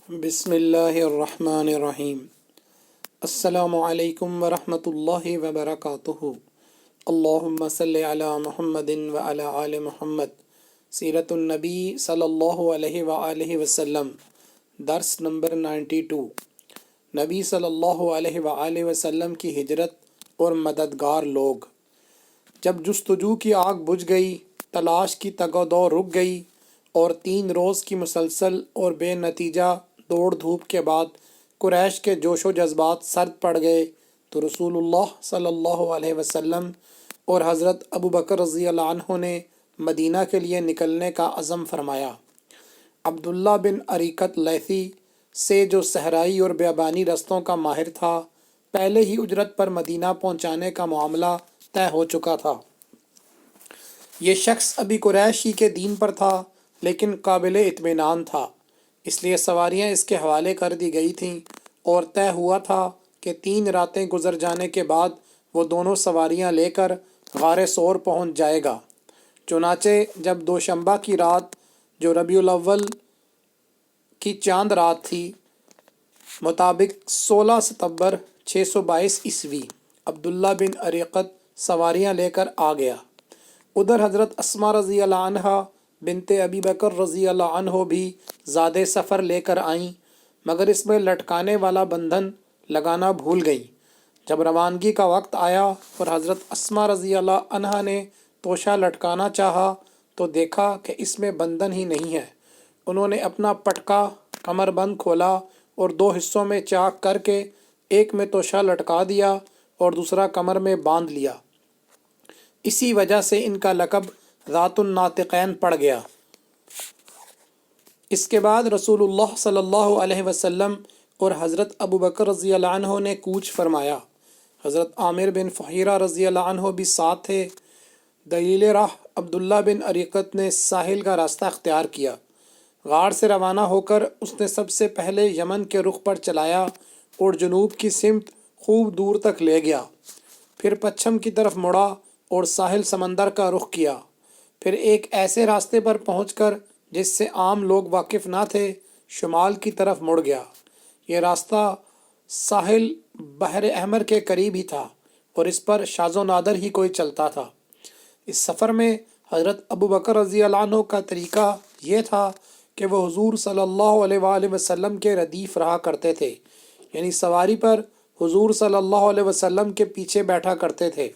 بسم اللہ الرحمن الرحیم۔ السلام علیکم ورحمۃ اللہ وبرکاتہ۔ اللہم صلی علی محمد وعلی آل محمد۔ سیرت النبی صلی اللہ علیہ وآلہ وسلم، درس نمبر 92۔ نبی صلی اللہ علیہ وآلہ وسلم کی ہجرت اور مددگار لوگ۔ جب جستجو کی آگ بجھ گئی، تلاش کی تگ و دو رک گئی اور 3 روز کی مسلسل اور بے نتیجہ دوڑ دھوپ کے بعد قریش کے جوش و جذبات سرد پڑ گئے، تو رسول اللہ صلی اللہ علیہ وسلم اور حضرت ابو بکر رضی اللہ عنہ نے مدینہ کے لیے نکلنے کا عزم فرمایا۔ عبداللہ بن عریقت لیثی سے، جو صحرائی اور بیابانی رستوں کا ماہر تھا، پہلے ہی اجرت پر مدینہ پہنچانے کا معاملہ طے ہو چکا تھا۔ یہ شخص ابھی قریش ہی کے دین پر تھا، لیکن قابل اطمینان تھا، اس لیے سواریاں اس کے حوالے کر دی گئی تھیں اور طے ہوا تھا کہ 3 راتیں گزر جانے کے بعد وہ دونوں سواریاں لے کر غار ثور پہنچ جائے گا۔ چنانچہ جب دوشنبہ کی رات، جو ربیع الاول کی چاند رات تھی، مطابق 16 ستمبر 622 عیسوی، عبداللہ بن عریقت سواریاں لے کر آ گیا۔ ادھر حضرت اسماء رضی اللہ عنہا بنت ابی بکر رضی اللہ عنہ بھی زاد سفر لے کر آئیں، مگر اس میں لٹکانے والا بندھن لگانا بھول گئیں۔ جب روانگی کا وقت آیا اور حضرت اسماء رضی اللہ عنہا نے توشہ لٹکانا چاہا تو دیکھا کہ اس میں بندھن ہی نہیں ہے۔ انہوں نے اپنا پٹکا کمر بند کھولا اور 2 حصوں میں چاک کر کے ایک میں توشہ لٹکا دیا اور دوسرا کمر میں باندھ لیا۔ اسی وجہ سے ان کا لقب ذات الناطقین پڑ گیا۔ اس کے بعد رسول اللہ صلی اللہ علیہ وسلم اور حضرت ابو بکر رضی اللہ عنہ نے کوچ فرمایا۔ حضرت عامر بن فہیرہ رضی اللہ عنہ بھی ساتھ تھے۔ دلیل راہ عبداللہ بن عریقت نے ساحل کا راستہ اختیار کیا۔ غار سے روانہ ہو کر اس نے سب سے پہلے یمن کے رخ پر چلایا اور جنوب کی سمت خوب دور تک لے گیا، پھر پچھم کی طرف مڑا اور ساحل سمندر کا رخ کیا، پھر ایک ایسے راستے پر پہنچ کر جس سے عام لوگ واقف نہ تھے شمال کی طرف مڑ گیا۔ یہ راستہ ساحل بحر احمر کے قریب ہی تھا اور اس پر شاذ و نادر ہی کوئی چلتا تھا۔ اس سفر میں حضرت ابو بکر رضی اللہ عنہ کا طریقہ یہ تھا کہ وہ حضور صلی اللہ علیہ وآلہ وسلم کے ردیف رہا کرتے تھے، یعنی سواری پر حضور صلی اللہ علیہ وسلم کے پیچھے بیٹھا کرتے تھے۔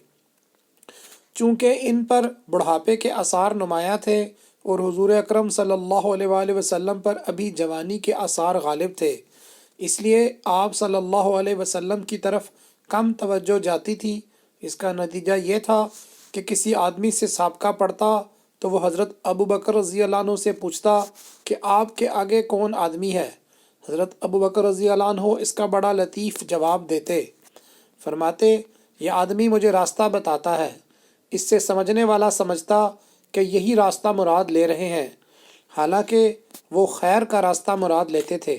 چونکہ ان پر بڑھاپے کے آثار نمایاں تھے اور حضور اکرم صلی اللہ علیہ وآلہ وسلم پر ابھی جوانی کے آثار غالب تھے، اس لیے آپ صلی اللہ علیہ وسلم کی طرف کم توجہ جاتی تھی۔ اس کا نتیجہ یہ تھا کہ کسی آدمی سے سابقہ پڑتا تو وہ حضرت ابو بکر رضی اللہ عنہ سے پوچھتا کہ آپ کے آگے کون آدمی ہے۔ حضرت ابو بکر رضی اللہ عنہ اس کا بڑا لطیف جواب دیتے، فرماتے، یہ آدمی مجھے راستہ بتاتا ہے۔ اس سے سمجھنے والا سمجھتا کہ یہی راستہ مراد لے رہے ہیں، حالانکہ وہ خیر کا راستہ مراد لیتے تھے۔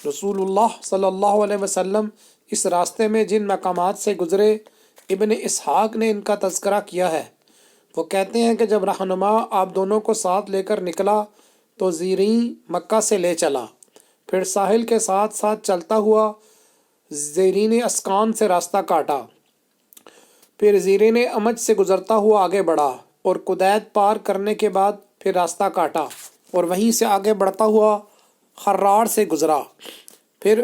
رسول اللہ صلی اللہ علیہ وسلم اس راستے میں جن مقامات سے گزرے، ابن اسحاق نے ان کا تذکرہ کیا ہے۔ وہ کہتے ہیں کہ جب رہنما آپ دونوں کو ساتھ لے کر نکلا تو زیریں مکہ سے لے چلا، پھر ساحل کے ساتھ ساتھ چلتا ہوا زیرین اسکان سے راستہ کاٹا، پھر زیرین امج سے گزرتا ہوا آگے بڑھا اور قدید پار کرنے کے بعد پھر راستہ کاٹا اور وہیں سے آگے بڑھتا ہوا خرار سے گزرا، پھر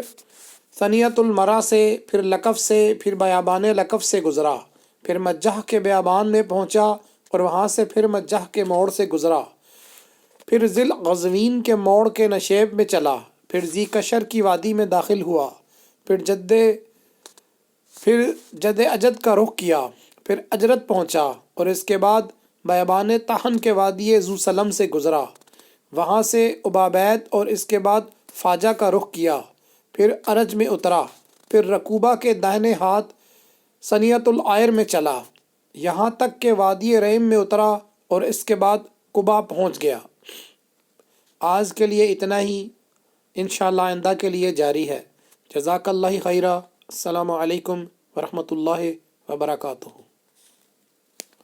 ثنیۃ المرا سے، پھر لقف سے، پھر بیابان لقف سے گزرا، پھر مجہ کے بیابان میں پہنچا اور وہاں سے پھر مجہ کے موڑ سے گزرا، پھر ذی الغزوین کے موڑ کے نشیب میں چلا، پھر ذی کشر کی وادی میں داخل ہوا، پھر جد اجد کا رخ کیا، پھر اجرت پہنچا اور اس کے بعد بیابان تہن کے وادی ذو سلم سے گزرا، وہاں سے ابابید اور اس کے بعد فاجہ کا رخ کیا، پھر ارج میں اترا، پھر رکوبہ کے داہنے ہاتھ ثنیۃ العائر میں چلا، یہاں تک کہ وادی ریم میں اترا اور اس کے بعد قبا پہنچ گیا۔ آج کے لیے اتنا ہی، انشاءاللہ آئندہ کے لیے جاری ہے۔ جزاک اللہ خیرہ۔ السلام علیکم ورحمۃ اللہ وبرکاتہ۔